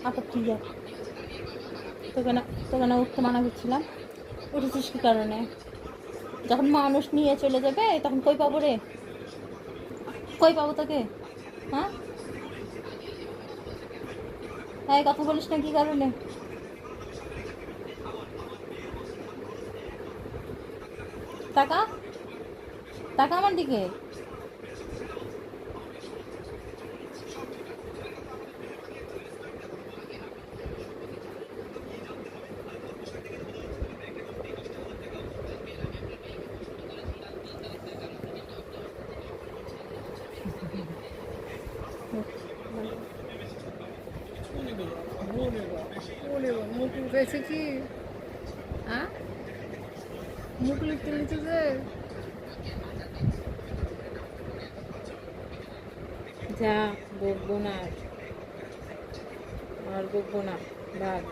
আপত্তি দেয়। তোকে না তোকে না উঠতে মানা করছিলাম, উঠেছিস কী কারণে? যখন মানুষ নিয়ে চলে যাবে তখন কই পাবো রে? কই পাবো তোকে? হ্যাঁ, হ্যাঁ, কথা বলিস না কী কারণে? টাকা টাকা আমার দিকে। মুখ উঠেছে কি? হ্যাঁ, মুখ লিখতে লিখতেছে। যা, বকবো না আর বকবো না, ভাগ।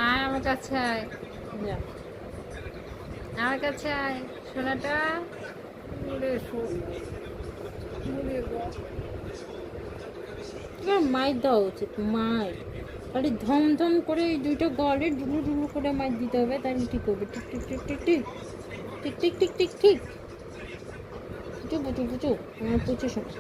আয় আমার কাছে আয়, যা আমার কাছে আয় সোনাটা। তোমার মাইর দেওয়া উচিত, মাইর। খালি ধম ধম করে এই দুইটা গলে ডুলু ডুলু করে মাইর দিতে হবে, তাহলে ঠিক হবে। টিক টিক টিক টিক টিক টিক টিক টিক টিক টিক। পুচু পুচু পুচু, আমার পুচু শোনা।